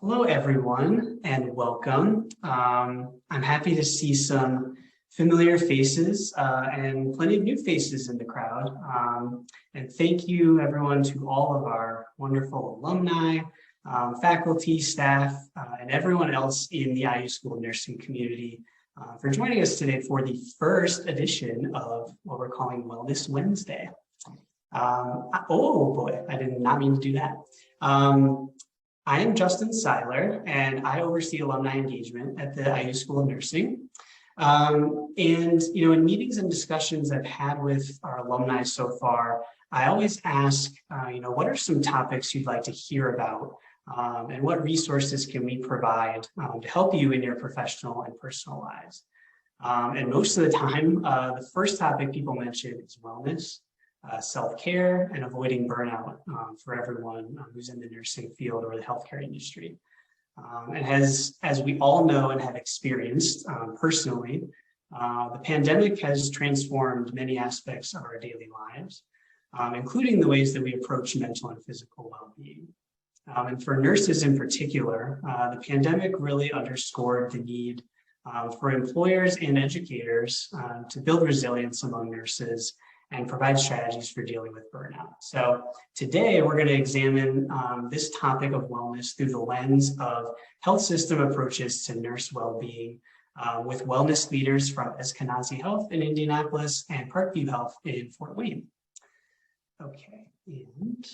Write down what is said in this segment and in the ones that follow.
Hello, everyone, and welcome. I'm happy to see some familiar faces and plenty of new faces in the crowd. And thank you, everyone, to all of our wonderful alumni, faculty, staff, and everyone else in the IU School Nursing community for joining us today for the first edition of what we're calling Wellness Wednesday. Oh boy, I did not mean to do that. I am Justin Seiler, and I oversee alumni engagement at the IU School of Nursing. In meetings and discussions I've had with our alumni so far, I always ask, what are some topics you'd like to hear about, and what resources can we provide to help you in your professional and personal lives? And most of the time, the first topic people mention is wellness. Self-care and avoiding burnout for everyone who's in the nursing field or the healthcare industry. And as we all know and have experienced personally, the pandemic has transformed many aspects of our daily lives, including the ways that we approach mental and physical well-being. And for nurses in particular, the pandemic really underscored the need for employers and educators to build resilience among nurses and provide strategies for dealing with burnout. So today we're going to examine this topic of wellness through the lens of health system approaches to nurse well-being with wellness leaders from Eskenazi Health in Indianapolis and Parkview Health in Fort Wayne. Okay, and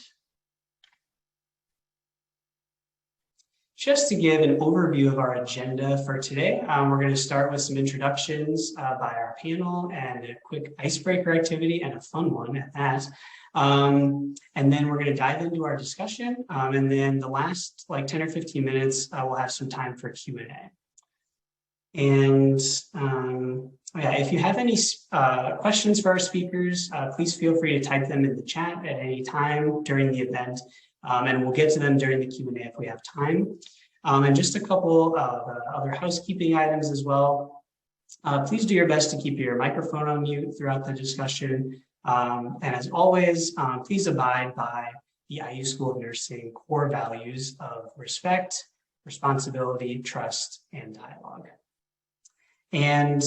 just to give an overview of our agenda for today, we're going to start with some introductions by our panel and a quick icebreaker activity and a fun one at that. And then we're going to dive into our discussion. And then the last 10 or 15 minutes, we'll have some time for Q&A. And if you have any questions for our speakers, please feel free to type them in the chat at any time during the event. And we'll get to them during the Q&A if we have time. And just a couple of other housekeeping items as well. Please do your best to keep your microphone on mute throughout the discussion. And as always, please abide by the IU School of Nursing core values of respect, responsibility, trust, and dialogue. And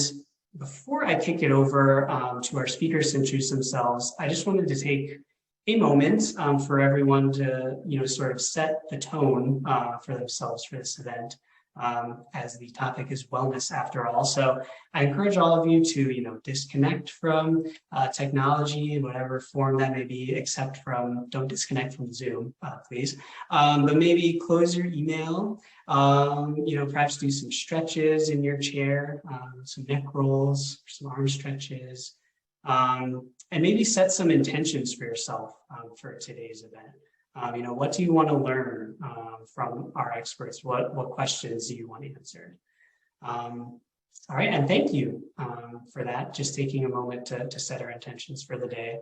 before I kick it over to our speakers to introduce themselves, I just wanted to take a moment for everyone to, sort of set the tone for themselves for this event, as the topic is wellness after all. So I encourage all of you to, disconnect from technology in whatever form that may be, don't disconnect from Zoom, please. But maybe close your email, perhaps do some stretches in your chair, some neck rolls, some arm stretches. And maybe set some intentions for yourself for today's event. What do you want to learn from our experts? What questions do you want answered? All right, and thank you for that, just taking a moment to set our intentions for the day.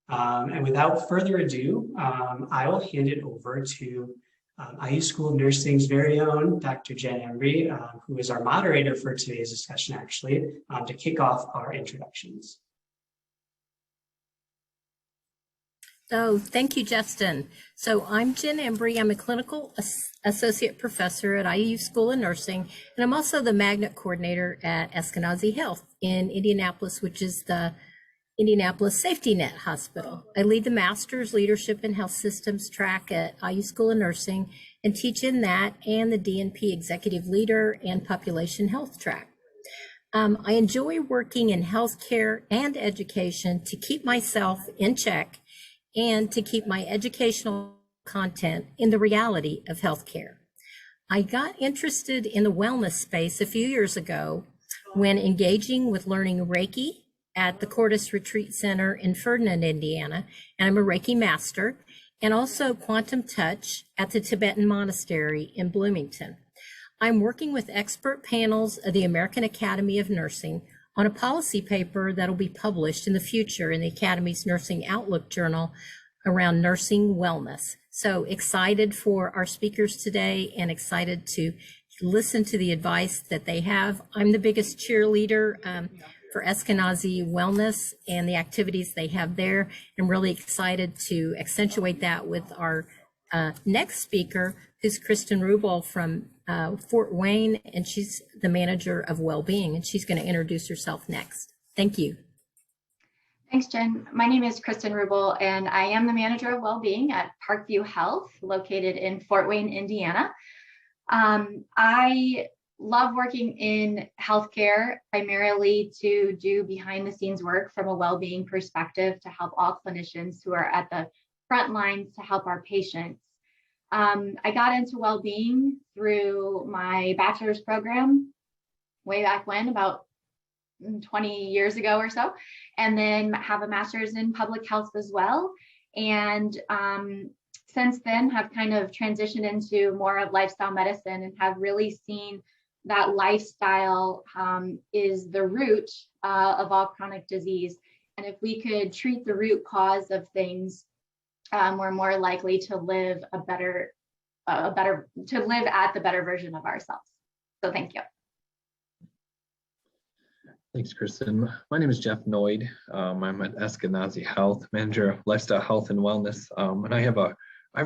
And without further ado, I will hand it over to IU School of Nursing's very own Dr. Jen Embree, who is our moderator for today's discussion, actually, to kick off our introductions. Oh, thank you, Justin. So I'm Jen Embree. I'm a clinical associate professor at IU School of Nursing, and I'm also the magnet coordinator at Eskenazi Health in Indianapolis, which is the Indianapolis Safety Net Hospital. I lead the Master's Leadership in Health Systems track at IU School of Nursing and teach in that and the DNP Executive Leader and Population Health track. I enjoy working in healthcare and education to keep myself in check and to keep my educational content in the reality of healthcare. I got interested in the wellness space a few years ago when engaging with learning Reiki at the Cordis Retreat Center in Ferdinand, Indiana, and I'm a Reiki master, and also Quantum Touch at the Tibetan Monastery in Bloomington. I'm working with expert panels of the American Academy of Nursing on a policy paper that'll be published in the future in the Academy's Nursing Outlook Journal around nursing wellness. So excited for our speakers today and excited to listen to the advice that they have. I'm the biggest cheerleader for Eskenazi Wellness and the activities they have there. I'm really excited to accentuate that with our next speaker, who's Kristen Rubel from Fort Wayne, and she's the manager of well-being, and she's going to introduce herself next. Thank you. Thanks, Jen. My name is Kristen Rubel, and I am the manager of well-being at Parkview Health, located in Fort Wayne, Indiana. I love working in healthcare, primarily to do behind-the-scenes work from a well-being perspective to help all clinicians who are at the front lines to help our patients. I got into well-being through my bachelor's program way back when, about 20 years ago or so, and then have a master's in public health as well. And since then have kind of transitioned into more of lifestyle medicine and have really seen that lifestyle is the root of all chronic disease. And if we could treat the root cause of things, we're more likely to live at the better version of ourselves. So thank you. Thanks, Kristen. My name is Jeff Noyd. I'm at Eskenazi Health, manager of lifestyle health and wellness, and I have a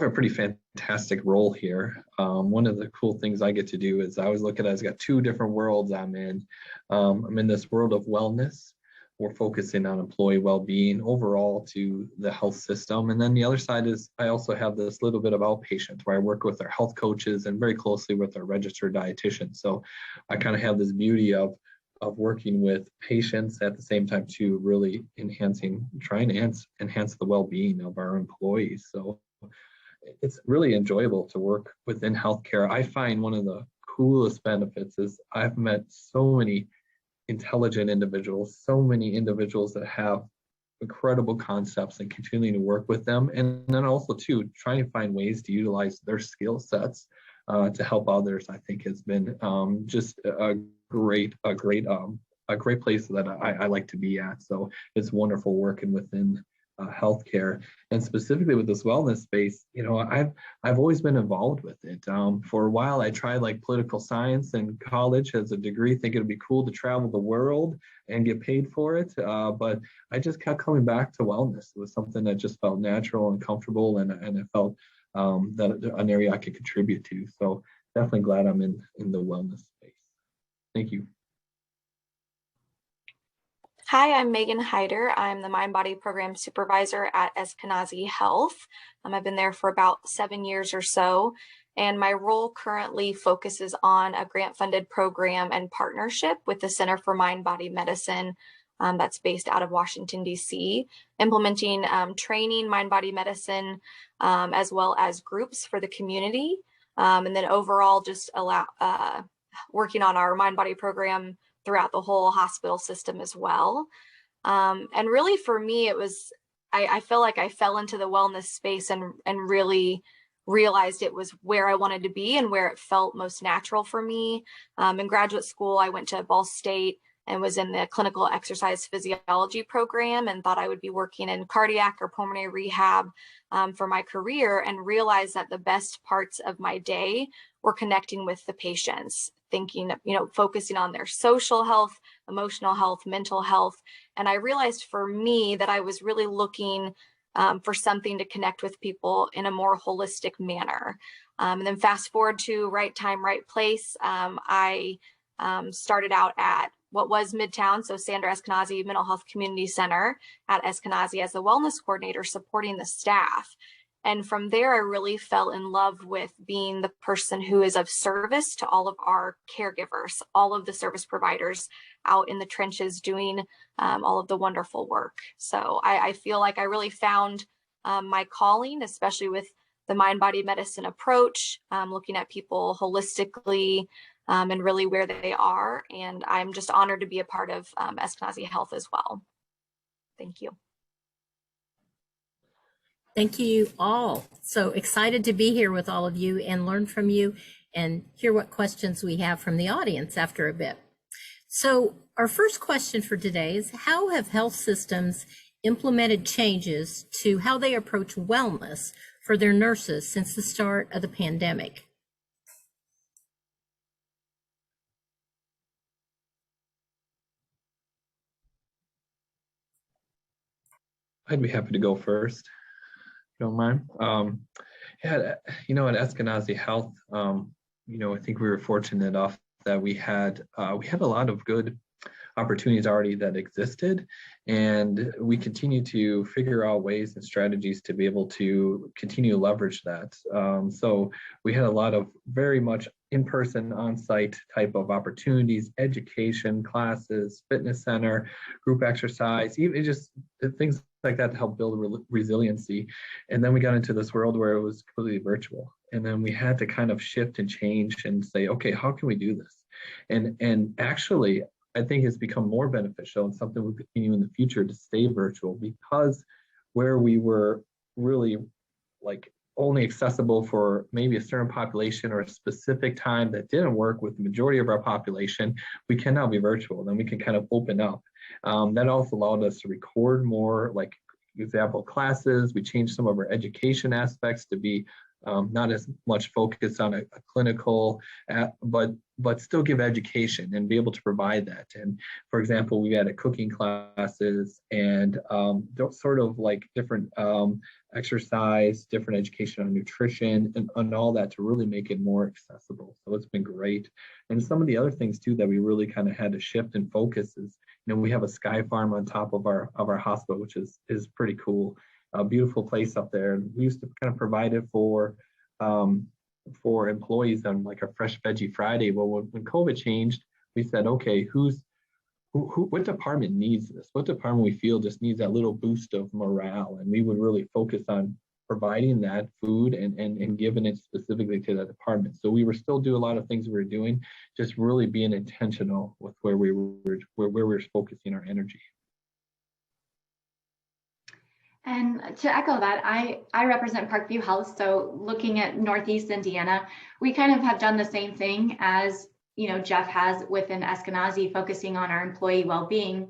pretty fantastic role here. One of the cool things I get to do is I always look at it as I've got two different worlds I'm in. I'm in this world of wellness. We're focusing on employee well-being overall to the health system. And then the other side is I also have this little bit of outpatient where I work with our health coaches and very closely with our registered dietitians. So I kind of have this beauty of working with patients at the same time too, really trying to enhance the well-being of our employees. So it's really enjoyable to work within healthcare. I find one of the coolest benefits is I've met so many intelligent individuals, so many individuals that have incredible concepts and continuing to work with them. And then also too, trying to find ways to utilize their skill sets to help others, I think has been just a great place that I like to be at. So it's wonderful working within healthcare, and specifically with this wellness space. I've always been involved with it. For a while, I tried like political science in college as a degree, thinking it'd be cool to travel the world and get paid for it. But I just kept coming back to wellness. It was something that just felt natural and comfortable, and it felt that an area I could contribute to. So definitely glad I'm in the wellness space. Thank you. Hi, I'm Megan Hyder. I'm the Mind Body Program Supervisor at Eskenazi Health. I've been there for about 7 years or so, and my role currently focuses on a grant-funded program and partnership with the Center for Mind Body Medicine that's based out of Washington, D.C., implementing training mind body medicine as well as groups for the community, and then overall just working on our mind body program throughout the whole hospital system as well. And really for me, it was, I feel like I fell into the wellness space and really realized it was where I wanted to be and where it felt most natural for me. In graduate school, I went to Ball State and was in the clinical exercise physiology program and thought I would be working in cardiac or pulmonary rehab for my career, and realized that the best parts of my day were connecting with the patients, thinking, focusing on their social health, emotional health, mental health. And I realized for me that I was really looking for something to connect with people in a more holistic manner. And then fast forward to right time, right place. I started out at what was Midtown, so Sandra Eskenazi Mental Health Community Center at Eskenazi as a wellness coordinator supporting the staff. And from there, I really fell in love with being the person who is of service to all of our caregivers, all of the service providers out in the trenches doing all of the wonderful work. So I feel like I really found my calling, especially with the mind-body medicine approach, looking at people holistically and really where they are. And I'm just honored to be a part of Eskenazi Health as well. Thank you. Thank you all. So excited to be here with all of you and learn from you and hear what questions we have from the audience after a bit. So our first question for today is, how have health systems implemented changes to how they approach wellness for their nurses since the start of the pandemic? I'd be happy to go first, if you don't mind. Yeah, you know, at Eskenazi Health, you know, I think we were fortunate enough that we had a lot of good opportunities already that existed, and we continue to figure out ways and strategies to be able to continue to leverage that. So we had a lot of very much in-person, on-site type of opportunities, education, classes, fitness center, group exercise, even just things like that to help build resiliency. And then we got into this world where it was completely virtual. And then we had to kind of shift and change and say, okay, how can we do this? And actually, I think it's become more beneficial and something we'll continue in the future to stay virtual, because where we were really like only accessible for maybe a certain population or a specific time that didn't work with the majority of our population, we can now be virtual. Then we can kind of open up. That also allowed us to record more, like example classes. We changed some of our education aspects to be not as much focused on a clinical, but still give education and be able to provide that. And for example, we had cooking classes and sort of like different exercise, different education on nutrition and all that to really make it more accessible. So it's been great. And some of the other things too that we really kind of had to shift and focus is, you know, we have a sky farm on top of our hospital, which is pretty cool. A beautiful place up there. And we used to kind of provide it for employees on like a Fresh Veggie Friday. Well, when COVID changed, we said, okay, what department needs this? What department we feel just needs that little boost of morale? And we would really focus on providing that food and giving it specifically to that department. So we were still doing a lot of things we were doing, just really being intentional with where we were focusing our energy. And to echo that, I represent Parkview Health. So looking at Northeast Indiana, we kind of have done the same thing as, you know, Jeff has within Eskenazi, focusing on our employee well-being.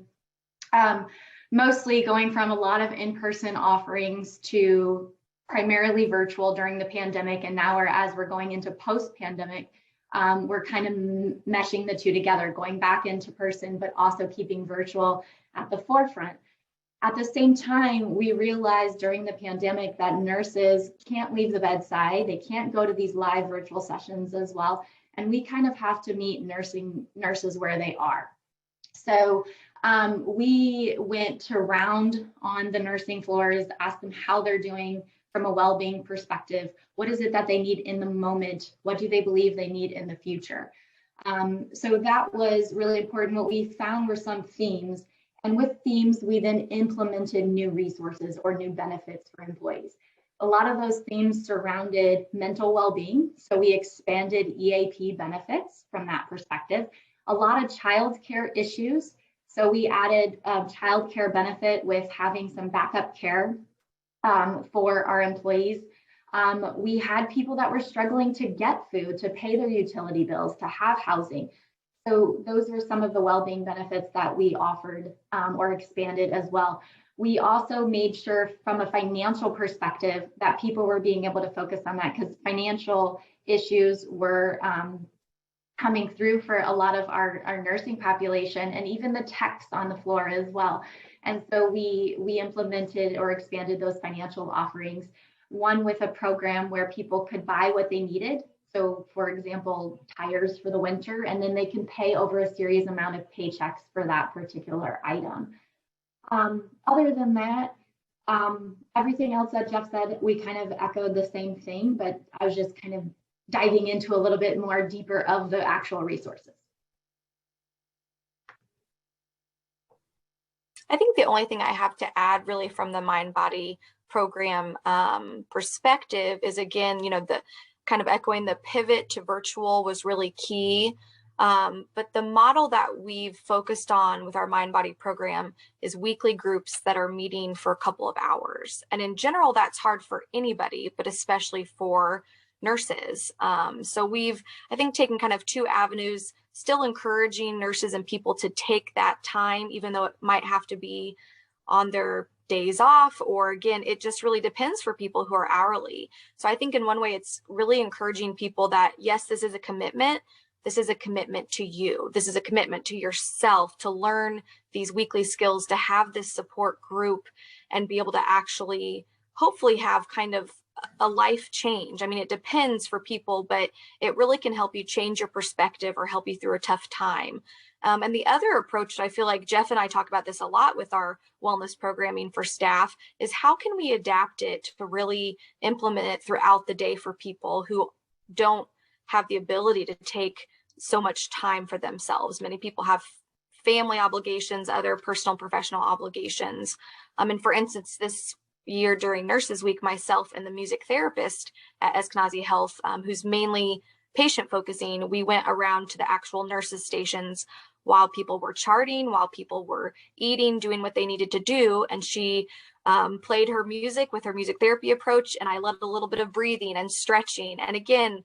Mostly going from a lot of in-person offerings to primarily virtual during the pandemic. And now as we're going into post-pandemic, we're kind of meshing the two together, going back into person, but also keeping virtual at the forefront. At the same time, we realized during the pandemic that nurses can't leave the bedside. They can't go to these live virtual sessions as well. And we kind of have to meet nurses where they are. So we went to round on the nursing floors, ask them how they're doing from a well-being perspective. What is it that they need in the moment? What do they believe they need in the future? So that was really important. What we found were some themes. And with themes, we then implemented new resources or new benefits for employees. A lot of those themes surrounded mental well-being. So we expanded EAP benefits from that perspective. A lot of childcare issues. So we added a childcare benefit with having some backup care for our employees. We had people that were struggling to get food, to pay their utility bills, to have housing. So those were some of the well-being benefits that we offered or expanded as well. We also made sure from a financial perspective that people were being able to focus on that, because financial issues were coming through for a lot of our nursing population and even the techs on the floor as well. And so we implemented or expanded those financial offerings, one with a program where people could buy what they needed. So for example, tires for the winter, and then they can pay over a series amount of paychecks for that particular item. Other than that, everything else that Jeff said, we kind of echoed the same thing, but I was just kind of diving into a little bit more deeper of the actual resources. I think the only thing I have to add really from the Mind Body program perspective is, again, you know, the kind of echoing the pivot to virtual was really key. But the model that we've focused on with our Mind Body program is weekly groups that are meeting for a couple of hours. And in general, that's hard for anybody, but especially for nurses. So we've, I think, taken kind of two avenues, still encouraging nurses and people to take that time, even though it might have to be on their days off, or again, it just really depends for people who are hourly. So I think in one way, it's really encouraging people that, yes, this is a commitment. This is a commitment to you. This is a commitment to yourself to learn these weekly skills, to have this support group and be able to actually hopefully have kind of a life change. I mean, it depends for people, but it really can help you change your perspective or help you through a tough time. And the other approach that I feel like Jeff and I talk about this a lot with our wellness programming for staff is how can we adapt it to really implement it throughout the day for people who don't have the ability to take so much time for themselves. Many people have family obligations, other personal professional obligations. And for instance, this year during Nurses Week, myself and the music therapist at Eskenazi Health, who's mainly patient focusing, we went around to the actual nurses stations while people were charting, while people were eating, doing what they needed to do. And she played her music with her music therapy approach. And I led a little bit of breathing and stretching. And again,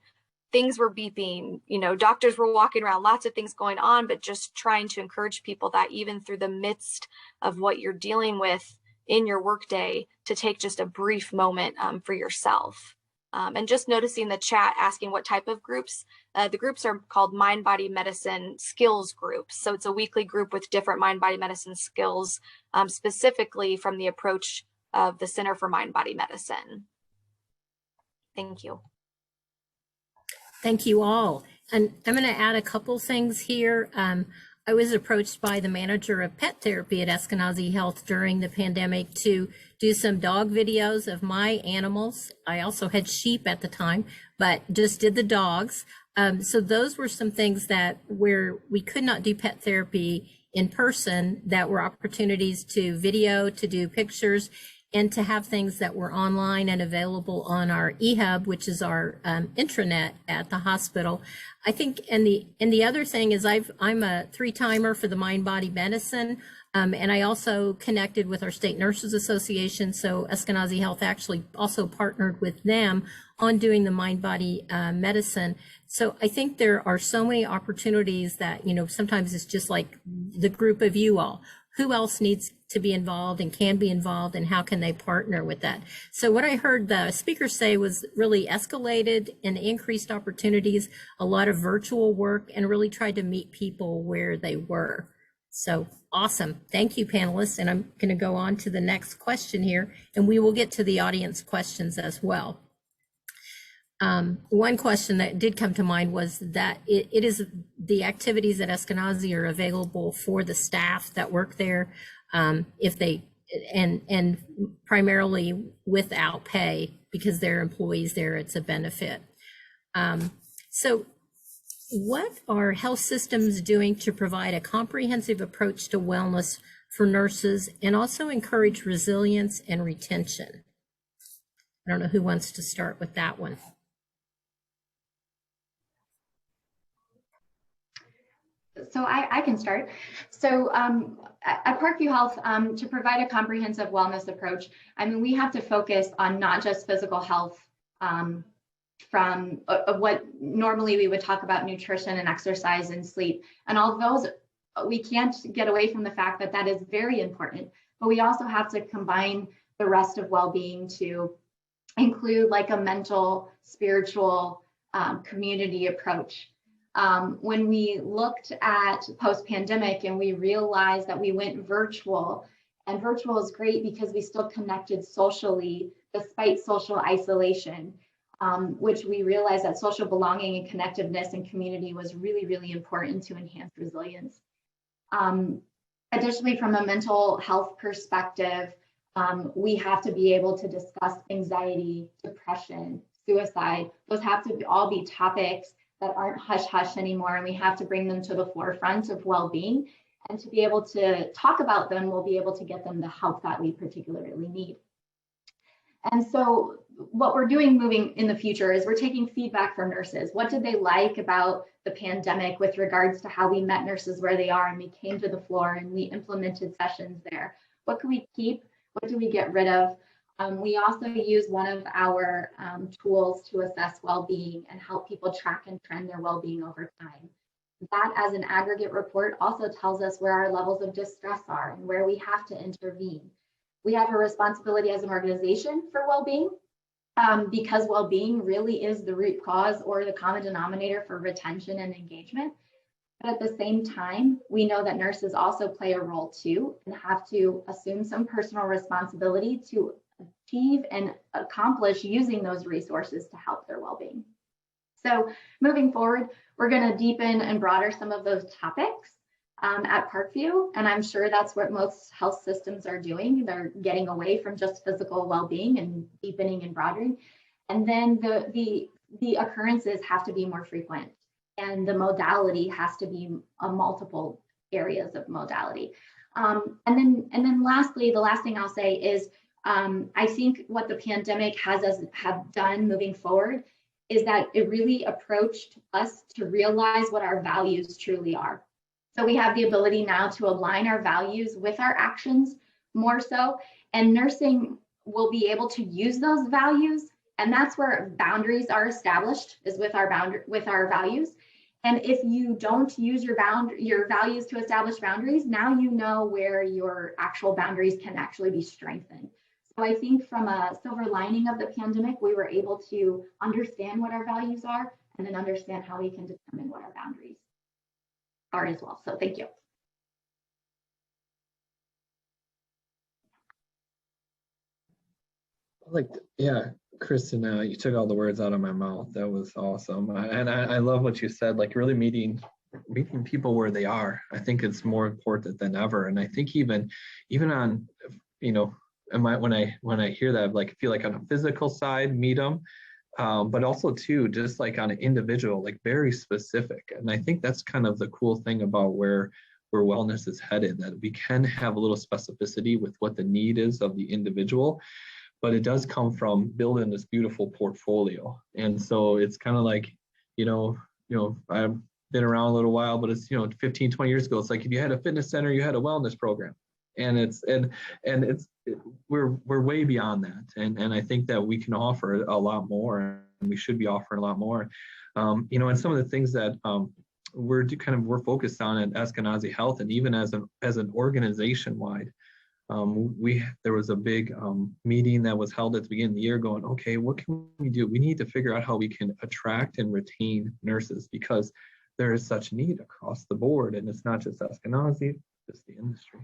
things were beeping, doctors were walking around, lots of things going on, but just trying to encourage people that even through the midst of what you're dealing with in your workday, to take just a brief moment for yourself. And just noticing the chat asking what type of groups. The groups are called Mind Body Medicine Skills Groups. So it's a weekly group with different mind body medicine skills, specifically from the approach of the Center for Mind Body Medicine. Thank you. Thank you all. And I'm going to add a couple things here. I was approached by the manager of pet therapy at Eskenazi Health during the pandemic to do some dog videos of my animals. I also had sheep at the time, but just did the dogs. So those were some things that where we could not do pet therapy in person, that were opportunities to video, to do pictures, and to have things that were online and available on our eHub, which is our intranet at the hospital. I think, and the other thing is I'm a 3-timer for the Mind Body Medicine, and I also connected with our State Nurses Association. So Eskenazi Health actually also partnered with them on doing the Mind Body Medicine. So I think there are so many opportunities that, sometimes it's just like the group of you all. Who else needs to be involved and can be involved, and how can they partner with that? So what I heard the speaker say was really escalated and increased opportunities, a lot of virtual work, and really tried to meet people where they were. So awesome. Thank you, panelists. And I'm going to go on to the next question here, and we will get to the audience questions as well. One question that did come to mind was that it is the activities at Eskenazi are available for the staff that work there, if they, and primarily without pay because they're employees there, it's a benefit. So what are health systems doing to provide a comprehensive approach to wellness for nurses and also encourage resilience and retention? I don't know who wants to start with that one. So I can start. So at Parkview Health, to provide a comprehensive wellness approach, we have to focus on not just physical health from what normally we would talk about nutrition and exercise and sleep. And all those, we can't get away from the fact that that is very important, but we also have to combine the rest of well-being to include like a mental, spiritual, community approach. When we looked at post-pandemic and we realized that we went virtual, and virtual is great because we still connected socially despite social isolation, which we realized that social belonging and connectiveness and community was really, really important to enhance resilience. Additionally, from a mental health perspective, we have to be able to discuss anxiety, depression, suicide. Those have to all be topics that aren't hush-hush anymore, and we have to bring them to the forefront of well-being. And to be able to talk about them, we'll be able to get them the help that we particularly need. And so what we're doing moving in the future is we're taking feedback from nurses. What did they like about the pandemic with regards to how we met nurses where they are, and we came to the floor and we implemented sessions there? What can we keep? What do we get rid of? We also use one of our tools to assess well-being and help people track and trend their well-being over time. That, as an aggregate report, also tells us where our levels of distress are and where we have to intervene. We have a responsibility as an organization for well-being, because well-being really is the root cause or the common denominator for retention and engagement. But at the same time, we know that nurses also play a role too and have to assume some personal responsibility to achieve and accomplish using those resources to help their well-being. So moving forward, we're going to deepen and broaden some of those topics at Parkview, and I'm sure that's what most health systems are doing. They're getting away from just physical well-being and deepening and broadening. And then the occurrences have to be more frequent, and the modality has to be multiple areas of modality. And then lastly, the last thing I'll say is I think what the pandemic have done moving forward is that it really approached us to realize what our values truly are. So we have the ability now to align our values with our actions more so, and nursing will be able to use those values, and that's where boundaries are established, is with our values. And if you don't use your values to establish boundaries, now you know where your actual boundaries can actually be strengthened. So I think from a silver lining of the pandemic, we were able to understand what our values are and then understand how we can determine what our boundaries are as well. So thank you. Yeah, Kristen, you took all the words out of my mouth. That was awesome. I love what you said, like really meeting people where they are. I think it's more important than ever. And I think even on, when I hear that, like feel like on a physical side, meet them, but also too, just like on an individual, like very specific. And I think that's kind of the cool thing about where wellness is headed, that we can have a little specificity with what the need is of the individual, but it does come from building this beautiful portfolio. And so it's kind of like, I've been around a little while, but it's, 15, 20 years ago, it's like if you had a fitness center, you had a wellness program. And we're way beyond that. And I think that we can offer a lot more, and we should be offering a lot more. And some of the things that we're focused on at Eskenazi Health, and even as an organization wide, there was a big meeting that was held at the beginning of the year going, okay, what can we do? We need to figure out how we can attract and retain nurses, because there is such need across the board. And it's not just Eskenazi, it's the industry.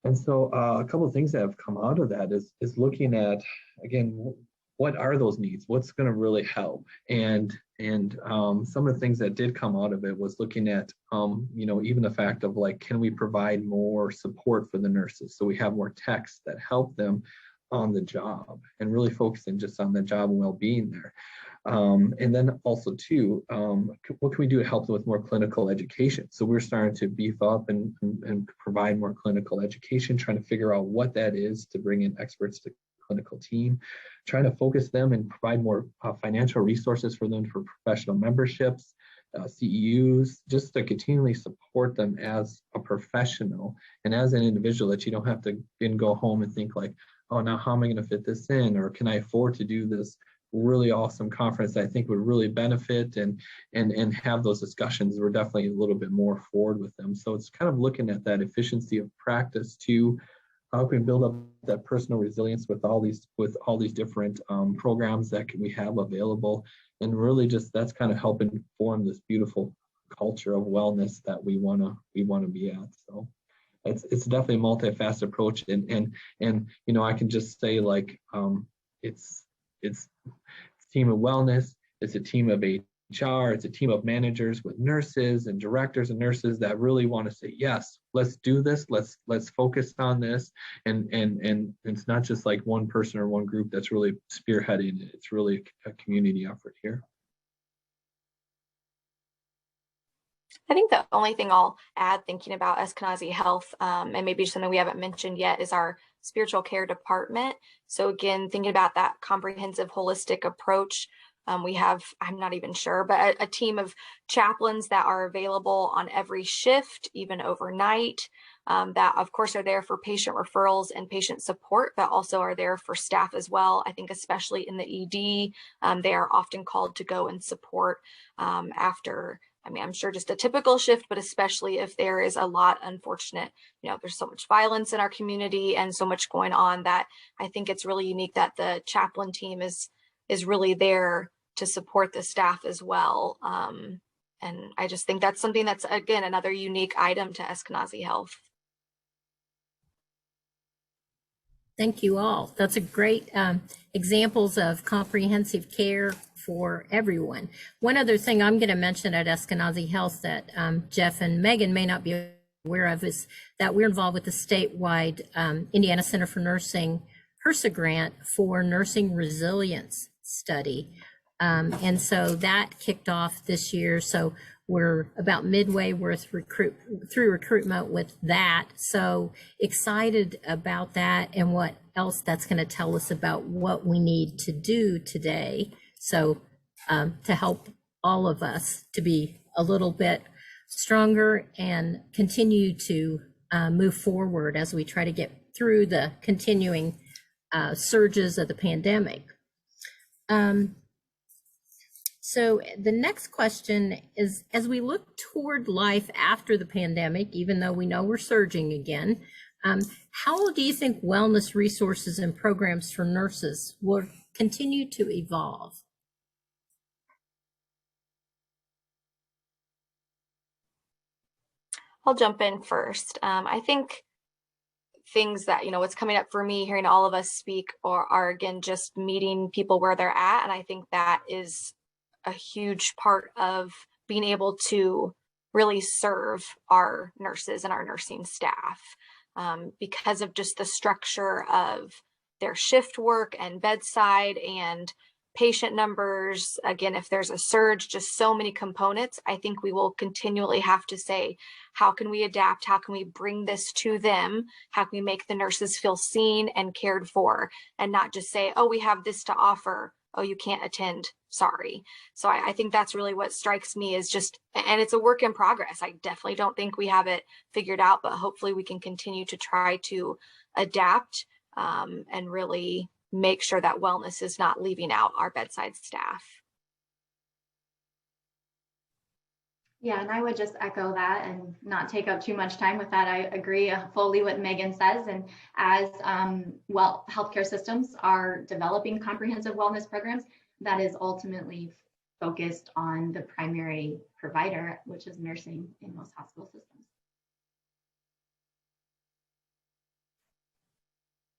And so a couple of things that have come out of that is looking at, again, what are those needs? What's going to really help? And some of the things that did come out of it was looking at, even the fact of like, can we provide more support for the nurses? So we have more techs that help them on the job, and really focusing just on the job and well-being there. And then also too, what can we do to help them with more clinical education? So we're starting to beef up and provide more clinical education, trying to figure out what that is to bring in experts to clinical team, trying to focus them and provide more financial resources for them for professional memberships, CEUs, just to continually support them as a professional and as an individual, that you don't have to then go home and think like, oh, now how am I going to fit this in? Or can I afford to do this really awesome conference that I think would really benefit, and have those discussions? We're definitely a little bit more forward with them. So it's kind of looking at that efficiency of practice to how can we build up that personal resilience with all these different programs that we have available, and really just that's kind of helping form this beautiful culture of wellness that we want to be at. So it's definitely a multifaceted approach, and I can just say like it's a team of wellness, it's a team of HR, it's a team of managers with nurses and directors and nurses that really want to say, yes, let's do this, let's focus on this, and it's not just like one person or one group that's really spearheading it. It's really a community effort here. I think the only thing I'll add, thinking about Eskenazi Health, and maybe something we haven't mentioned yet, is our spiritual care department. So again, thinking about that comprehensive, holistic approach, we have, I'm not even sure, but a team of chaplains that are available on every shift, even overnight, that of course are there for patient referrals and patient support, but also are there for staff as well. I think especially in the ED, they are often called to go and support after, I'm sure just a typical shift, but especially if there is a lot unfortunate, there's so much violence in our community and so much going on, that I think it's really unique that the chaplain team is really there to support the staff as well. And I just think that's something that's, again, another unique item to Eskenazi Health. Thank you all. That's a great examples of comprehensive care for everyone. One other thing I'm going to mention at Eskenazi Health that Jeff and Megan may not be aware of is that we're involved with the statewide Indiana Center for Nursing HRSA grant for nursing resilience study. And so that kicked off this year. So we're about midway through recruitment with that. So excited about that and what else that's going to tell us about what we need to do today. So to help all of us to be a little bit stronger and continue to move forward as we try to get through the continuing surges of the pandemic. So the next question is, as we look toward life after the pandemic, even though we know we're surging again, how do you think wellness resources and programs for nurses will continue to evolve? I'll jump in first. I think things that, what's coming up for me, hearing all of us speak, are again, just meeting people where they're at. And I think that is a huge part of being able to really serve our nurses and our nursing staff because of just the structure of their shift work and bedside and patient numbers. Again, if there's a surge, just so many components, I think we will continually have to say, how can we adapt? How can we bring this to them? How can we make the nurses feel seen and cared for, and not just say, oh, we have this to offer. Oh, you can't attend, sorry. So I think that's really what strikes me is just, and it's a work in progress. I definitely don't think we have it figured out, but hopefully we can continue to try to adapt and really make sure that wellness is not leaving out our bedside staff. Yeah, and I would just echo that and not take up too much time with that. I agree fully with Megan says. And as healthcare systems are developing comprehensive wellness programs, that is ultimately focused on the primary provider, which is nursing in most hospital systems.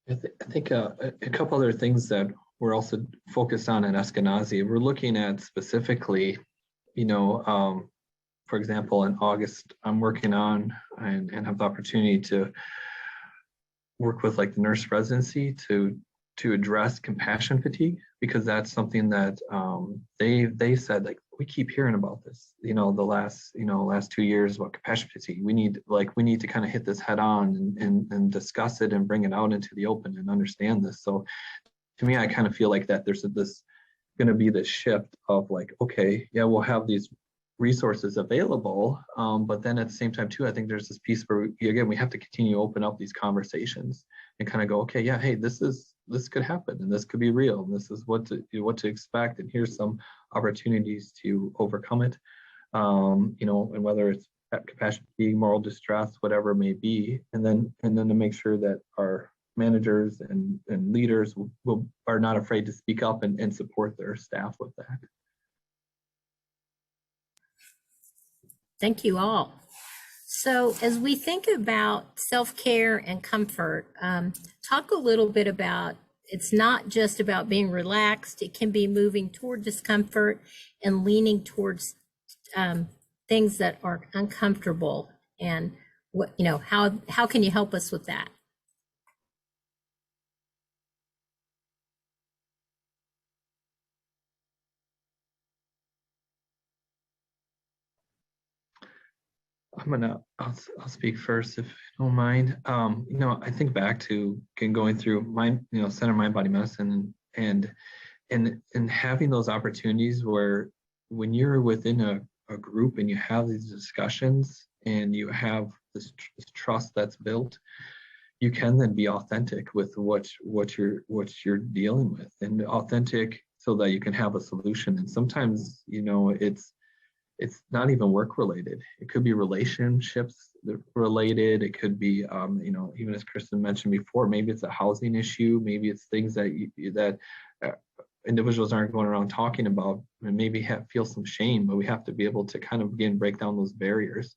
I think a couple other things that we're also focused on at Eskenazi, we're looking at specifically, for example, in August, I'm working on and have the opportunity to work with like the nurse residency to address compassion fatigue, because that's something that they said, like, we keep hearing about this, the last 2 years about compassion fatigue. We need to kind of hit this head on and discuss it and bring it out into the open and understand this. So to me, I kind of feel like that there's this going to be this shift of like, okay, yeah, we'll have these resources available, but then at the same time too, I think there's this piece where we have to continue to open up these conversations and kind of go, okay, yeah, hey, this could happen and this could be real and this is what to expect, and here's some opportunities to overcome it, and whether it's compassion fatigue, moral distress, whatever it may be, and then to make sure that our managers and leaders are not afraid to speak up and support their staff with that. Thank you all. So as we think about self-care and comfort, talk a little bit about, it's not just about being relaxed. It can be moving toward discomfort and leaning towards things that are uncomfortable. And how can you help us with that? I'll speak first if you don't mind. I think back to going through my, Center Mind Body Medicine and having those opportunities where when you're within a group and you have these discussions and you have this trust that's built, you can then be authentic with what you're dealing with, and authentic so that you can have a solution. And sometimes, it's not even work related. It could be relationships related. It could be, even as Kristen mentioned before, maybe it's a housing issue. Maybe it's things that individuals aren't going around talking about, and maybe feel some shame. But we have to be able to kind of again break down those barriers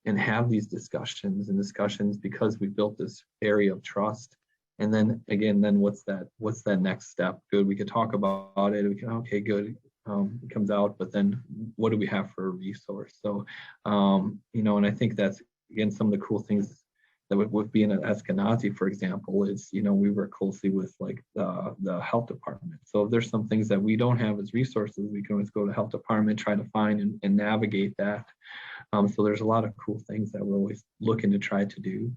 and have these discussions because we built this area of trust And then again, then what's that next step? Good, we could talk about it. We can, okay, good, it comes out, but then what do we have for a resource? So, and I think that's, again, some of the cool things that with being at Eskenazi, for example, is, we work closely with like the health department. So if there's some things that we don't have as resources, we can always go to health department, try to find and navigate that. So there's a lot of cool things that we're always looking to try to do.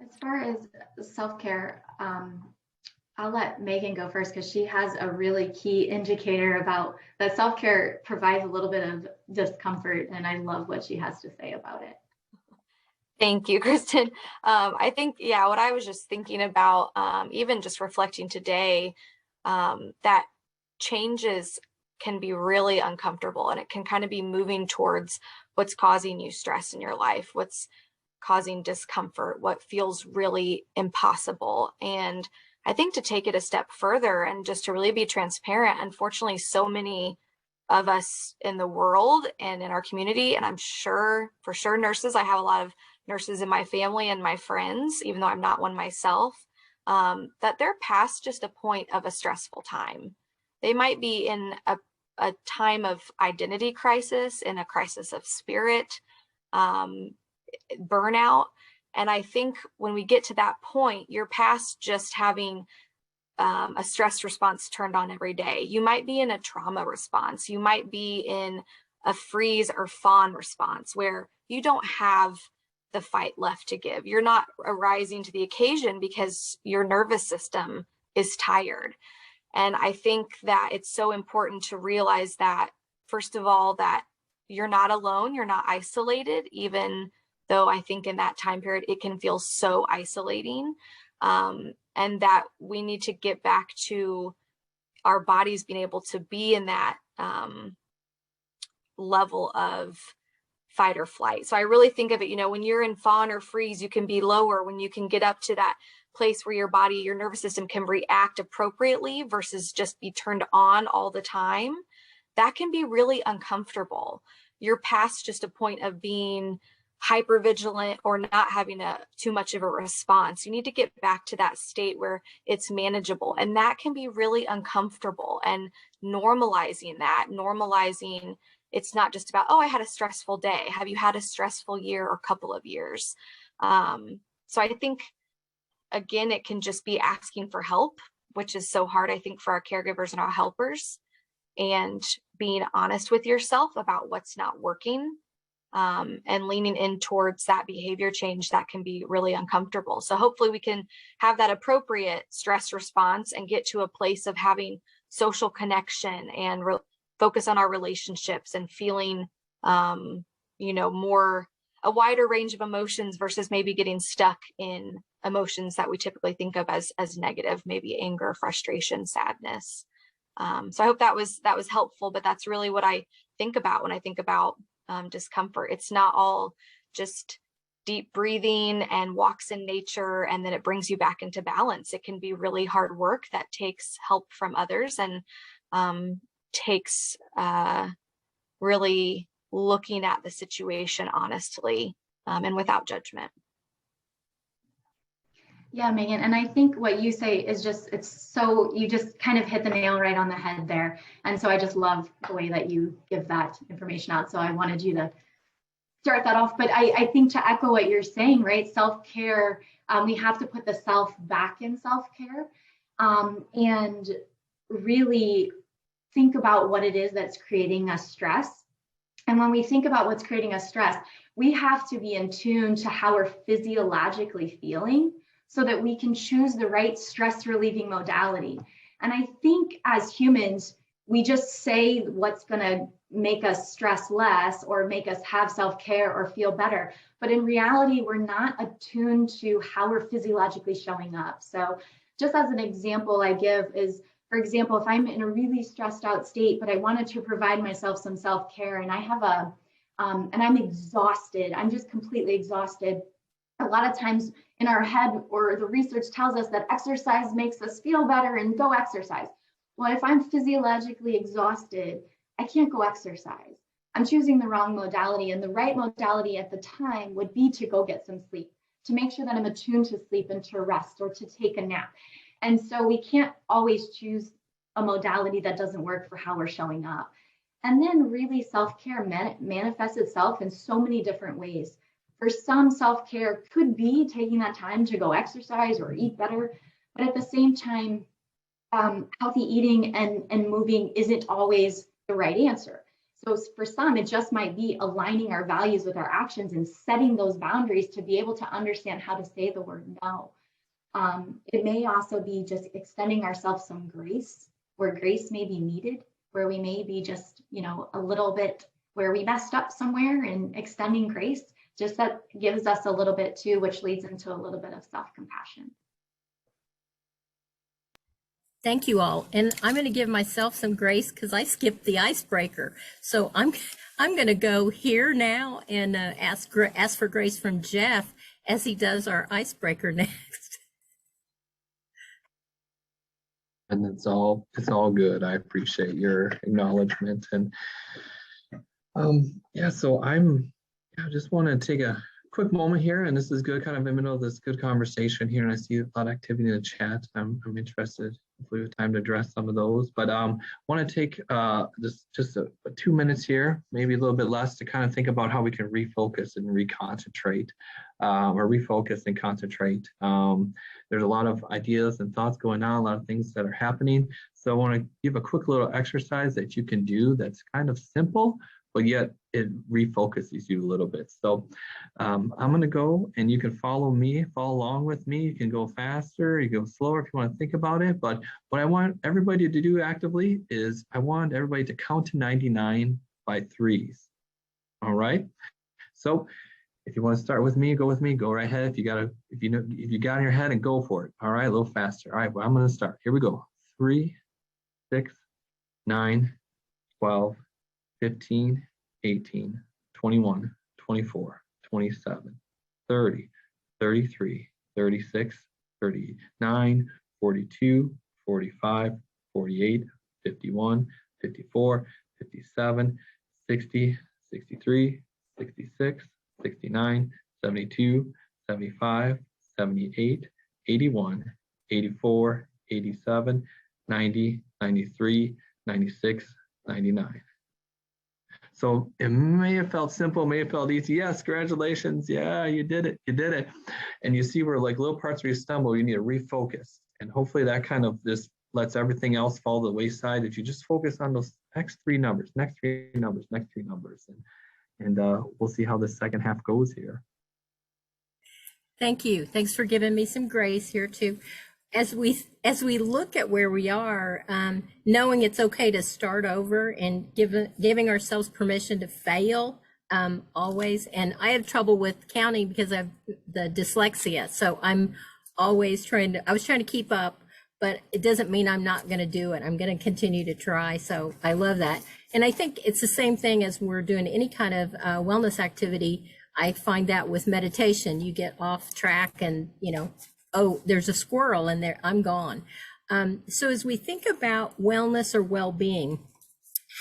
As far as self-care, I'll let Megan go first because she has a really key indicator about that self-care provides a little bit of discomfort, and I love what she has to say about it. Thank you, Kristen. I think, what I was just thinking about, even just reflecting today, that changes can be really uncomfortable, and it can kind of be moving towards what's causing you stress in your life, what's causing discomfort, what feels really impossible. And I think to take it a step further and just to really be transparent, unfortunately, so many of us in the world and in our community, and I'm sure, for sure, nurses, I have a lot of nurses in my family and my friends, even though I'm not one myself, that they're past just a point of a stressful time. They might be in a time of identity crisis, in a crisis of spirit, burnout. And I think when we get to that point, you're past just having a stress response turned on every day. You might be in a trauma response. You might be in a freeze or fawn response where you don't have the fight left to give. You're not arising to the occasion because your nervous system is tired. And I think that it's so important to realize that, first of all, that you're not alone, you're not isolated, even though I think in that time period, it can feel so isolating, and that we need to get back to our bodies being able to be in that level of fight or flight. So I really think of it, when you're in fawn or freeze, you can be lower. When you can get up to that place where your nervous system can react appropriately versus just be turned on all the time, that can be really uncomfortable. You're past just a point of being hypervigilant or not having too much of a response. You need to get back to that state where it's manageable, and that can be really uncomfortable. And normalizing it's not just about, oh, I had a stressful day. Have you had a stressful year or couple of years? So I think, again, it can just be asking for help, which is so hard, I think, for our caregivers and our helpers, and being honest with yourself about what's not working. And leaning in towards that behavior change that can be really uncomfortable. So hopefully we can have that appropriate stress response and get to a place of having social connection and focus on our relationships and feeling, more a wider range of emotions versus maybe getting stuck in emotions that we typically think of as negative, maybe anger, frustration, sadness. So I hope that was helpful, but that's really what I think about when I think about discomfort. It's not all just deep breathing and walks in nature and then it brings you back into balance. It can be really hard work that takes help from others and takes really looking at the situation honestly and without judgment. Yeah, Megan, and I think what you say is you just kind of hit the nail right on the head there. And so I just love the way that you give that information out. So I wanted you to start that off. But I think to echo what you're saying, right? Self-care, we have to put the self back in self-care and really think about what it is that's creating us stress. And when we think about what's creating us stress, we have to be in tune to how we're physiologically feeling, so that we can choose the right stress relieving modality. And I think as humans, we just say what's going to make us stress less or make us have self-care or feel better. But in reality, we're not attuned to how we're physiologically showing up. So just as an example I give is, for example, if I'm in a really stressed out state, but I wanted to provide myself some self-care and I have and I'm exhausted, I'm just completely exhausted. A lot of times in our head, or the research tells us that exercise makes us feel better and go exercise. Well, if I'm physiologically exhausted, I can't go exercise. I'm choosing the wrong modality, and the right modality at the time would be to go get some sleep, to make sure that I'm attuned to sleep and to rest or to take a nap. And so we can't always choose a modality that doesn't work for how we're showing up. And then really self-care manifests itself in so many different ways. For some, self-care could be taking that time to go exercise or eat better, but at the same time, healthy eating and moving isn't always the right answer. So for some, it just might be aligning our values with our actions and setting those boundaries to be able to understand how to say the word no. It may also be just extending ourselves some grace, where grace may be needed, where we may be just, a little bit where we messed up somewhere, and extending grace, just that gives us a little bit too, which leads into a little bit of self-compassion. Thank you all. And I'm going to give myself some grace because I skipped the icebreaker. So I'm going to go here now and ask for grace from Jeff as he does our icebreaker next. And it's all good. I appreciate your acknowledgement. And so I just want to take a quick moment here, and this is good, kind of in the middle of this good conversation here, and I see a lot of activity in the chat. I'm interested, hopefully we have time to address some of those, but want to take just 2 minutes here, maybe a little bit less, to kind of think about how we can refocus and reconcentrate, or refocus and concentrate. There's a lot of ideas and thoughts going on, a lot of things that are happening. So I want to give a quick little exercise that you can do that's kind of simple, but yet it refocuses you a little bit. So I'm going to go, and you can follow along with me. You can go faster, you go slower if you want to think about it. But what I want everybody to do actively is I want everybody to count to 99 by threes. All right. So if you want to start with me, go right ahead. If you got in your head, and go for it. All right, a little faster. All right, well, I'm going to start. Here we go. 3, 6, 9, 12, 15, 18, 21, 24, 27, 30, 33, 36, 39, 42, 45, 48, 51, 54, 57, 60, 63, 66, 69, 72, 75, 78, 81, 84, 87, 90, 93, 96, 99. So it may have felt simple, may have felt easy. Yes, congratulations. Yeah, you did it. You did it. And you see where like little parts where you stumble, you need to refocus. And hopefully that kind of just lets everything else fall to the wayside. If you just focus on those next three numbers. And we'll see how the second half goes here. Thank you. Thanks for giving me some grace here too. As we look at where we are, knowing it's okay to start over and giving ourselves permission to fail always. And I have trouble with counting because I have the dyslexia. So I'm always I was trying to keep up, but it doesn't mean I'm not going to do it. I'm going to continue to try. So I love that. And I think it's the same thing as we're doing any kind of wellness activity. I find that with meditation, you get off track and, oh, there's a squirrel in there, I'm gone. So as we think about wellness or well-being,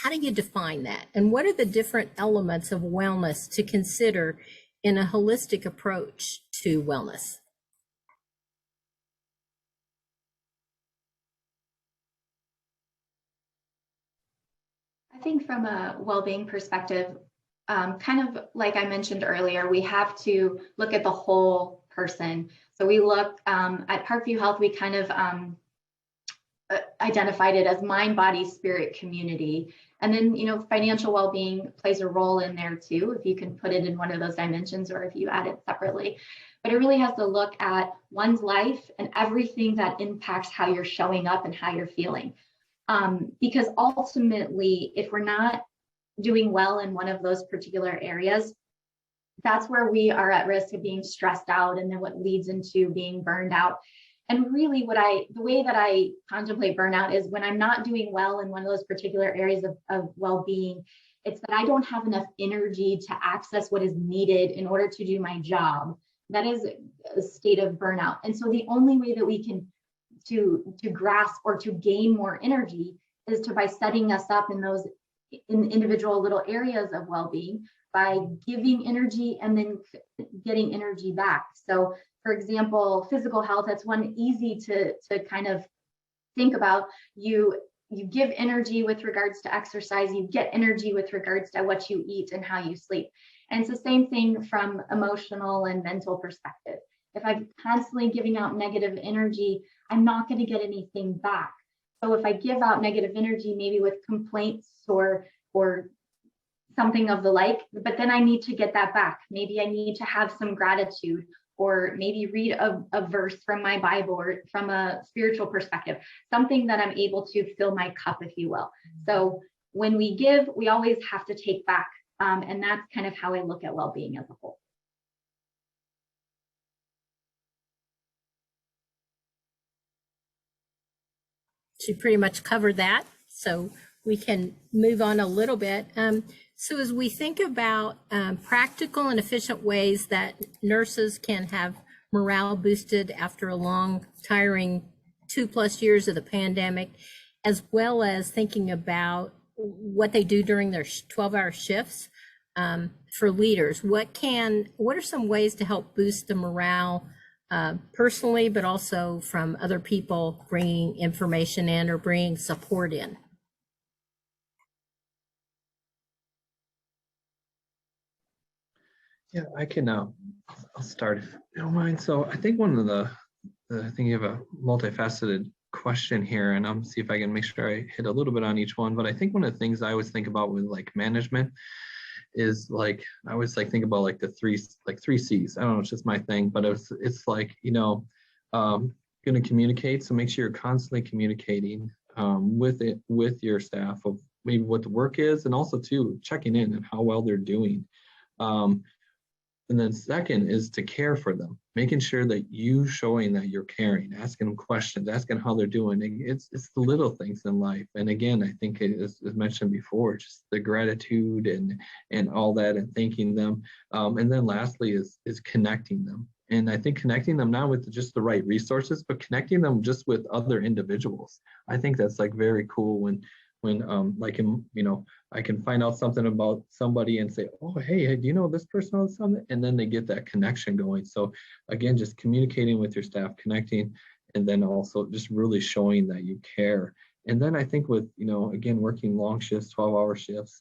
how do you define that? And what are the different elements of wellness to consider in a holistic approach to wellness? I think from a well-being perspective, kind of like I mentioned earlier, we have to look at the whole person. So we look at Parkview Health, we kind of identified it as mind, body, spirit, community. And then, financial well-being plays a role in there too, if you can put it in one of those dimensions or if you add it separately. But it really has to look at one's life and everything that impacts how you're showing up and how you're feeling. Because ultimately, if we're not doing well in one of those particular areas, that's where we are at risk of being stressed out, and then what leads into being burned out. And really the way that I contemplate burnout is when I'm not doing well in one of those particular areas of well-being, it's that I don't have enough energy to access what is needed in order to do my job. That is a state of burnout. And so the only way that we can to grasp or to gain more energy is by setting us up in those in individual little areas of well-being by giving energy and then getting energy back. So for example, physical health, that's one easy to kind of think about. You give energy with regards to exercise, you get energy with regards to what you eat and how you sleep. And it's the same thing from emotional and mental perspective. If I'm constantly giving out negative energy, I'm not going to get anything back. So if I give out negative energy, maybe with complaints or something of the like, but then I need to get that back. Maybe I need to have some gratitude, or maybe read a verse from my Bible or from a spiritual perspective, something that I'm able to fill my cup, if you will. So when we give, we always have to take back. And that's kind of how I look at well-being as a whole. She pretty much covered that, so we can move on a little bit. So as we think about practical and efficient ways that nurses can have morale boosted after a long, tiring 2+ years of the pandemic, as well as thinking about what they do during their 12-hour shifts for leaders, what are some ways to help boost the morale personally, but also from other people bringing information in or bringing support in? Yeah, I can. I'll start if you don't mind. So I think one of I think you have a multifaceted question here, and I'm see if I can make sure I hit a little bit on each one. But I think one of the things I always think about with like management is like I always like think about like the three C's. I don't know, it's just my thing, but it's like, you know, going to communicate. So make sure you're constantly communicating with your staff of maybe what the work is, and also too checking in and how well they're doing. And then second is to care for them, making sure that you showing that you're caring, asking them questions, asking how they're doing. It's the little things in life. And again, I think it is, as mentioned before, just the gratitude and all that, and thanking them. And then lastly is connecting them. And I think connecting them not with just the right resources, but connecting them just with other individuals. I think that's like very cool when like, you know, I can find out something about somebody and say, oh, hey, do you know this person or something? And then they get that connection going. So again, just communicating with your staff, connecting, and then also just really showing that you care. And then I think with, you know, again, working long shifts, 12-hour shifts,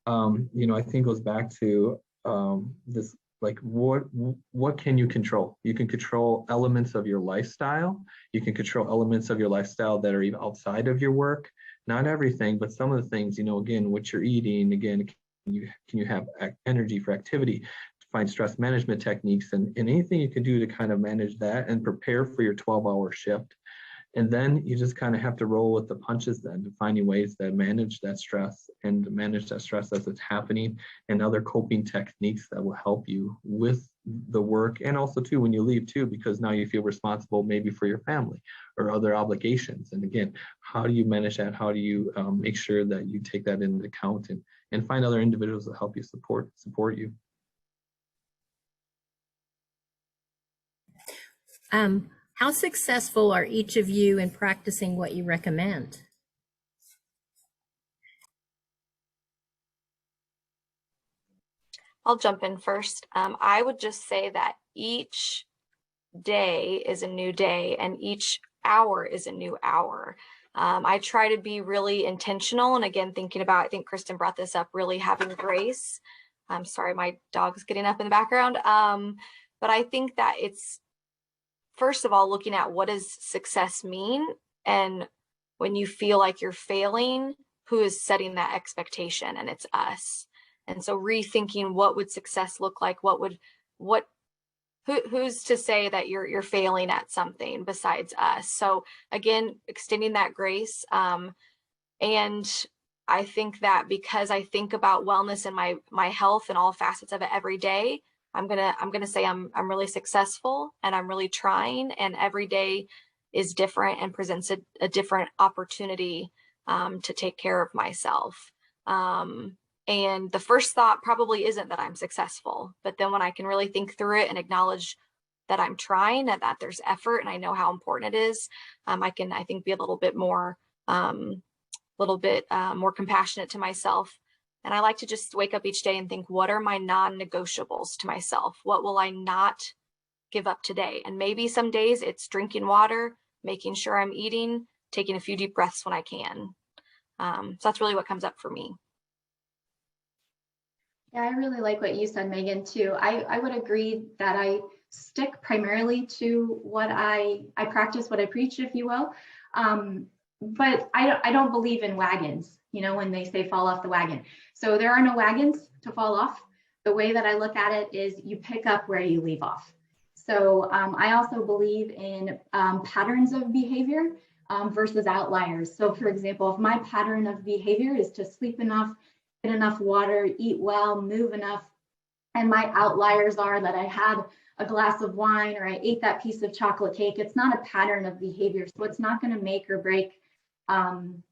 you know, I think goes back to this, like what can you control? You can control elements of your lifestyle. You can control elements of your lifestyle that are even outside of your work. Not everything, but some of the things, you know, again, what you're eating, again, can you have energy for activity, find stress management techniques, and anything you can do to kind of manage that and prepare for your 12-hour shift. And then you just kind of have to roll with the punches then, finding ways to manage that stress as it's happening, and other coping techniques that will help you with the work, and also too when you leave too, because now you feel responsible maybe for your family or other obligations. And again, how do you manage that? How do you make sure that you take that into account and find other individuals that help you support you? How successful are each of you in practicing what you recommend? I'll jump in first. I would just say that each day is a new day and each hour is a new hour. I try to be really intentional, and again, thinking about, I think Kristen brought this up, really having grace. I'm sorry, my dog's getting up in the background. But I think that it's, first of all, looking at what does success mean, and when you feel like you're failing, who is setting that expectation? And it's us. And so rethinking, what would success look like? Who's to say that you're failing at something besides us? So again, extending that grace. And I think that because I think about wellness and my health and all facets of it every day, I'm gonna say I'm really successful, and I'm really trying, and every day is different and presents a different opportunity to take care of myself. And the first thought probably isn't that I'm successful, but then when I can really think through it and acknowledge that I'm trying and that there's effort and I know how important it is, I can, I think, be a little bit more compassionate to myself And I like to just wake up each day and think, what are my non-negotiables to myself? What will I not give up today? And maybe some days it's drinking water, making sure I'm eating, taking a few deep breaths when I can. So that's really what comes up for me. Yeah, I really like what you said, Megan, too. I would agree that I stick primarily to what I practice, what I preach, if you will. But I don't believe in wagons, you know, when they say fall off the wagon. So there are no wagons to fall off. The way that I look at it is you pick up where you leave off. So I also believe in patterns of behavior versus outliers. So for example, if my pattern of behavior is to sleep enough, get enough water, eat well, move enough, and my outliers are that I had a glass of wine or I ate that piece of chocolate cake, it's not a pattern of behavior. So it's not going to make or break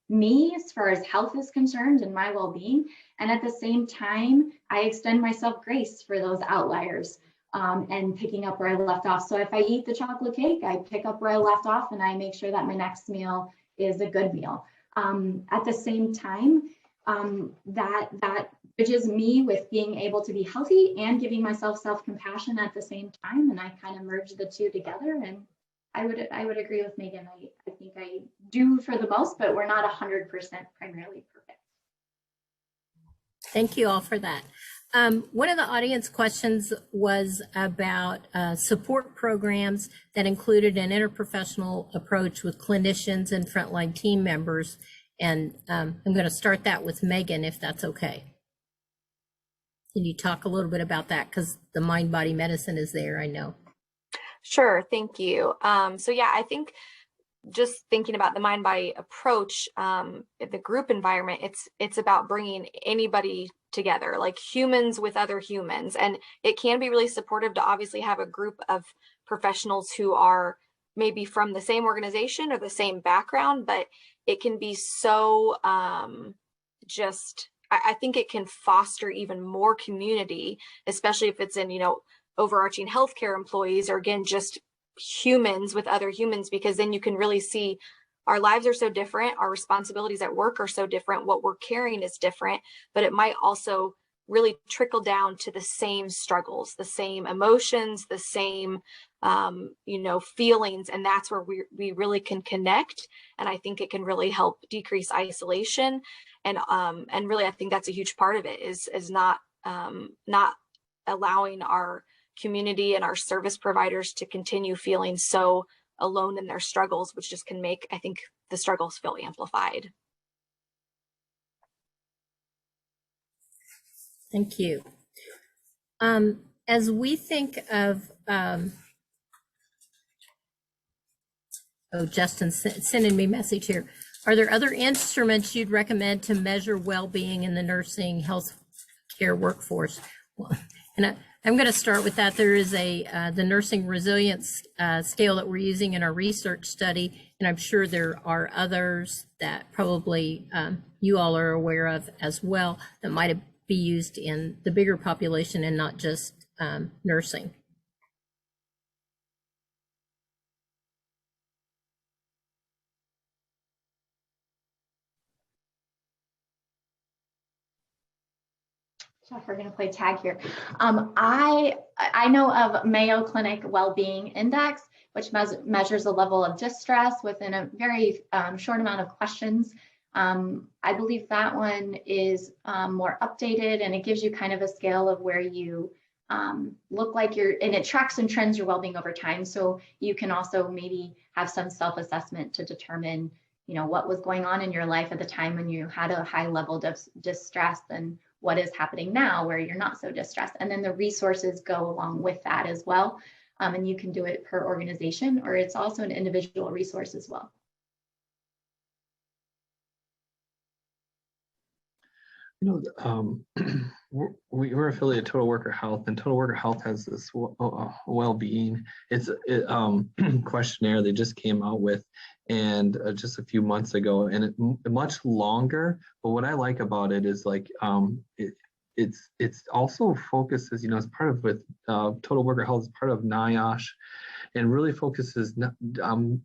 me as far as health is concerned and my well-being. And at the same time, I extend myself grace for those outliers and picking up where I left off. So if I eat the chocolate cake, I pick up where I left off and I make sure that my next meal is a good meal. At the same time, that bridges me with being able to be healthy and giving myself self-compassion at the same time. And I kind of merge the two together. And I would agree with Megan. I think I do for the most, but we're not 100% primarily perfect. Thank you all for that. One of the audience questions was about support programs that included an interprofessional approach with clinicians and frontline team members. And I'm going to start that with Megan, if that's okay. Can you talk a little bit about that? Because the mind-body medicine is there, I know. Sure, thank you. So yeah, I think just thinking about the mind-body approach, the group environment, it's about bringing anybody together, like humans with other humans. And it can be really supportive to obviously have a group of professionals who are maybe from the same organization or the same background, but it can be so I think it can foster even more community, especially if it's in, overarching healthcare employees, or again, just humans with other humans, because then you can really see our lives are so different, our responsibilities at work are so different, what we're carrying is different, but it might also really trickle down to the same struggles, the same emotions, the same feelings, and that's where we really can connect. And I think it can really help decrease isolation, and really I think that's a huge part of it is not allowing our community and our service providers to continue feeling so alone in their struggles, which just can make, I think, the struggles feel amplified. Thank you. As we think of, Justin sending me a message here. Are there other instruments you'd recommend to measure well-being in the nursing health care workforce? Well, and I'm going to start with that. There is the nursing resilience scale that we're using in our research study, and I'm sure there are others that probably you all are aware of as well that might be used in the bigger population and not just nursing. We're going to play tag here. I know of Mayo Clinic Wellbeing Index, which measures a level of distress within a very short amount of questions. I believe that one is more updated, and it gives you kind of a scale of where you look like and it tracks and trends your well-being over time. So you can also maybe have some self-assessment to determine, what was going on in your life at the time when you had a high level of distress and what is happening now where you're not so distressed. And then the resources go along with that as well. And you can do it per organization, or it's also an individual resource as well. We're affiliated Total Worker Health, and Total Worker Health has this well-being. It's questionnaire they just came out with, and just a few months ago, and it much longer. But what I like about it is it's also focuses, as part of with Total Worker Health is part of NIOSH, and really focuses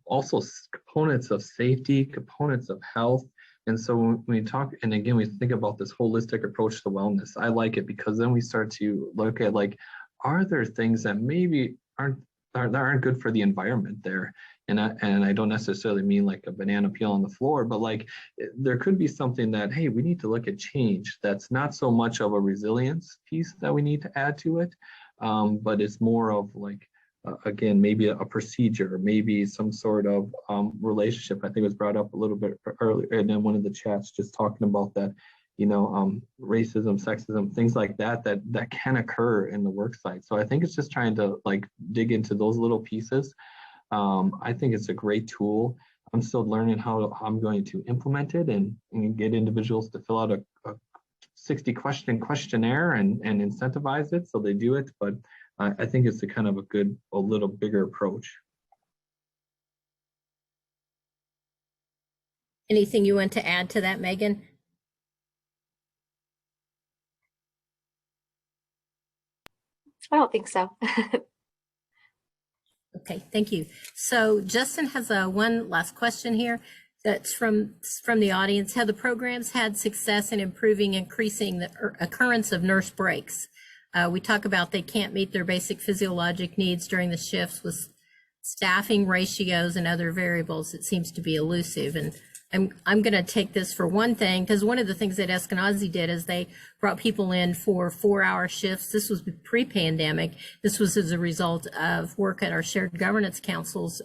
also components of safety, components of health, And so when we talk, and again, we think about this holistic approach to wellness, I like it because then we start to look at like, are there things that maybe aren't good for the environment there? And I don't necessarily mean like a banana peel on the floor, but like there could be something that, hey, we need to look at change. That's not so much of a resilience piece that we need to add to it, but it's more of like, again, maybe a procedure, maybe some sort of relationship. I think it was brought up a little bit earlier in one of the chats, just talking about that, racism, sexism, things like that can occur in the work site. So I think it's just trying to like dig into those little pieces. I think it's a great tool. I'm still learning how I'm going to implement it and get individuals to fill out a 60 question questionnaire and incentivize it so they do it. But I think it's a little bigger approach. Anything you want to add to that, Megan? I don't think so. Okay, thank you. So Justin has one last question here that's from the audience. Have the programs had success in increasing the occurrence of nurse breaks? We talk about they can't meet their basic physiologic needs during the shifts with staffing ratios and other variables. It seems to be elusive. And I'm going to take this for one thing, because one of the things that Eskenazi did is they brought people in for 4-hour shifts. This was pre-pandemic. This was as a result of work at our shared governance councils.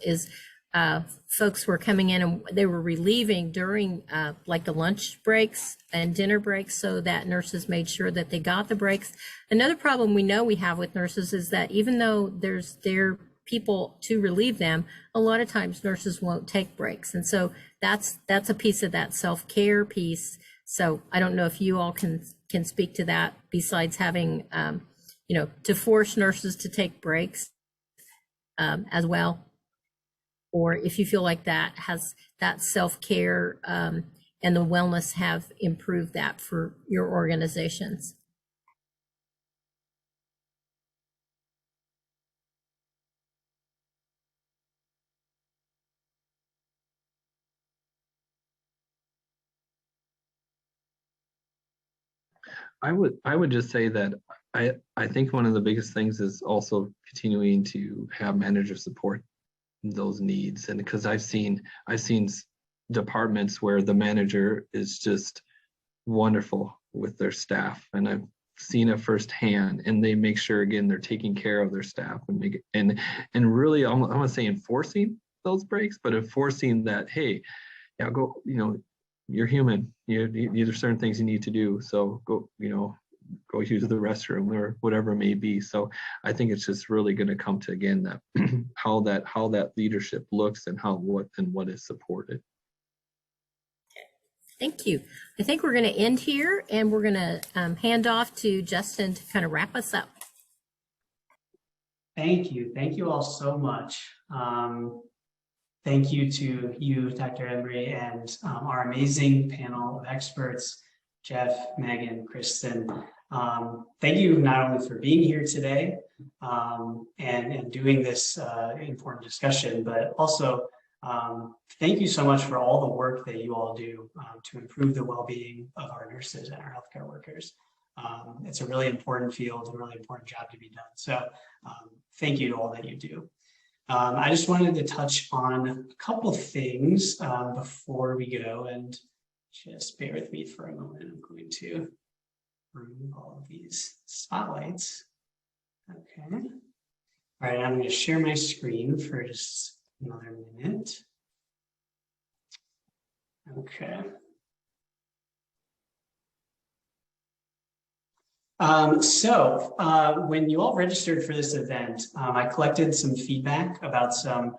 Folks were coming in and they were relieving during like the lunch breaks and dinner breaks, so that nurses made sure that they got the breaks. Another problem we know we have with nurses is that even though there people to relieve them, a lot of times nurses won't take breaks. And so that's a piece of that self-care piece. So I don't know if you all can speak to that, besides having, to force nurses to take breaks as well. Or if you feel like that self-care and the wellness have improved that for your organizations. I would just say that I think one of the biggest things is also continuing to have managers support those needs. And because I've seen departments where the manager is just wonderful with their staff, and I've seen it firsthand, and they make sure, again, they're taking care of their staff and really, I'm gonna say enforcing those breaks, but enforcing that, hey, yeah, go, you're human. These are certain things you need to do. So go use the restroom or whatever it may be. So I think it's just really going to come to, again, that how that leadership looks and what is supported. Thank you. I think we're going to end here, and we're going to hand off to Justin to kind of wrap us up. Thank you. Thank you all so much. Thank you to you, Dr. Embree, and our amazing panel of experts, Jeff, Megan, Kristen. Thank you not only for being here today and doing this important discussion, but also thank you so much for all the work that you all do to improve the well-being of our nurses and our healthcare workers. It's a really important field, a really important job to be done. So thank you to all that you do. I just wanted to touch on a couple things before we go, and just bear with me for a moment. I'm going to remove all of these spotlights. Okay. All right, I'm going to share my screen for just another minute. Okay. When you all registered for this event, I collected some feedback about some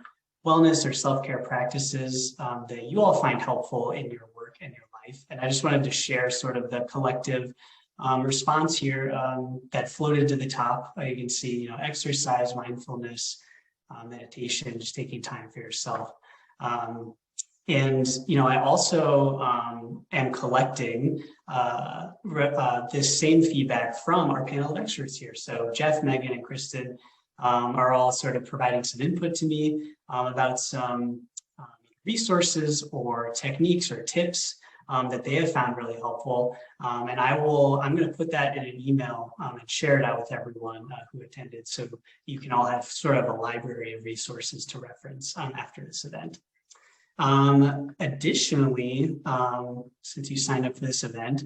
wellness or self-care practices that you all find helpful in your work and your life. And I just wanted to share sort of the collective response here that floated to the top. You can see, exercise, mindfulness, meditation, just taking time for yourself. I also am collecting this same feedback from our panel of experts here. So Jeff, Megan, and Kristen are all sort of providing some input to me about some resources or techniques or tips that they have found really helpful. And I'm going to put that in an email and share it out with everyone who attended, so you can all have sort of a library of resources to reference after this event. Additionally, since you signed up for this event,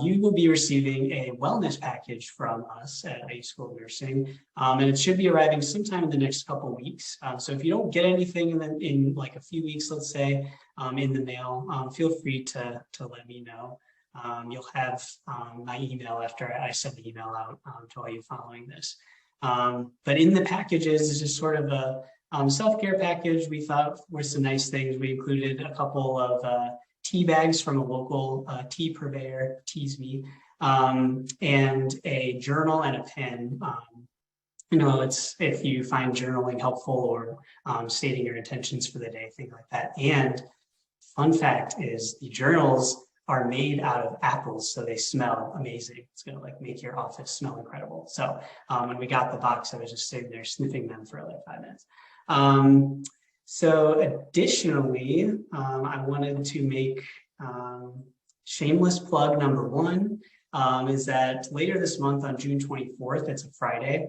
you will be receiving a wellness package from us at IU School of Nursing, and it should be arriving sometime in the next couple of weeks. So if you don't get anything in like a few weeks, let's say, in the mail, feel free to let me know. You'll have my email after I send the email out to all you following this. But in the packages is just sort of a self-care package. We thought were some nice things. We included a couple of tea bags from a local tea purveyor, Tease Me, and a journal and a pen. It's if you find journaling helpful or stating your intentions for the day, things like that. And fun fact is the journals are made out of apples, so they smell amazing. It's gonna like make your office smell incredible. So when we got the box, I was just sitting there sniffing them for like 5 minutes. So additionally, I wanted to make shameless plug number one, is that later this month on June 24th, it's a Friday,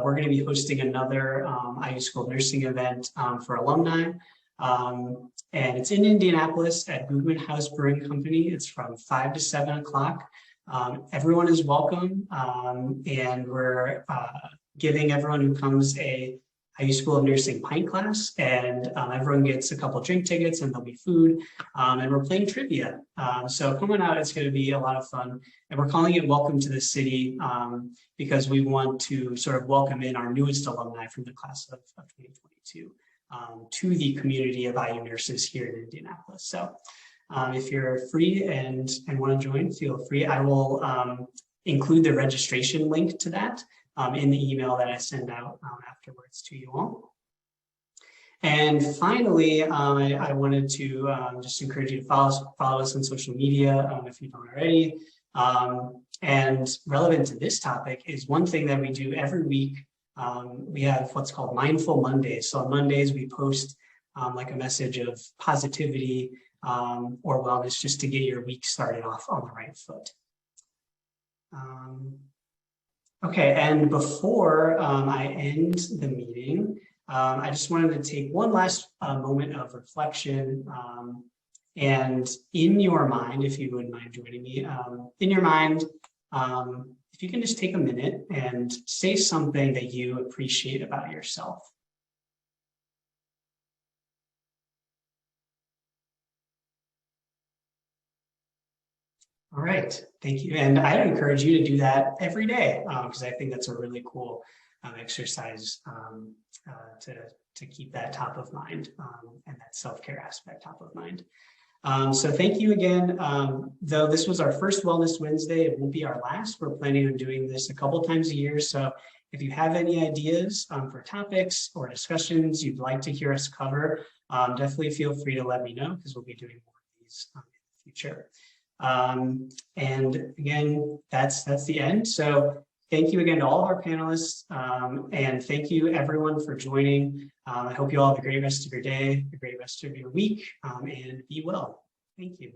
we're going to be hosting another IU School Nursing event for alumni. And it's in Indianapolis at Goodwin House Brewing Company. It's from 5 to 7 o'clock. Everyone is welcome, and we're giving everyone who comes a IU School of Nursing pint class, and everyone gets a couple drink tickets, and there'll be food, and we're playing trivia. So come on out, it's going to be a lot of fun, and we're calling it Welcome to the City because we want to sort of welcome in our newest alumni from the class of 2022 to the community of IU nurses here in Indianapolis. So if you're free and want to join, feel free. I will include the registration link to that in the email that I send out afterwards to you all. And finally, I wanted to just encourage you to follow us on social media if you don't already. And relevant to this topic is one thing that we do every week. We have what's called Mindful Mondays. So on Mondays, we post like a message of positivity or wellness just to get your week started off on the right foot. Okay, and before I end the meeting, I just wanted to take one last moment of reflection. And in your mind, if you wouldn't mind joining me, in your mind, if you can just take a minute and say something that you appreciate about yourself. All right, thank you. And I would encourage you to do that every day because I think that's a really cool exercise to keep that top of mind and that self-care aspect top of mind. So thank you again. Though this was our first Wellness Wednesday, it won't be our last. We're planning on doing this a couple times a year. So if you have any ideas for topics or discussions you'd like to hear us cover, definitely feel free to let me know because we'll be doing more of these in the future. And again, that's the end. So thank you again to all of our panelists, and thank you everyone for joining. I hope you all have a great rest of your day, a great rest of your week, and be well. Thank you.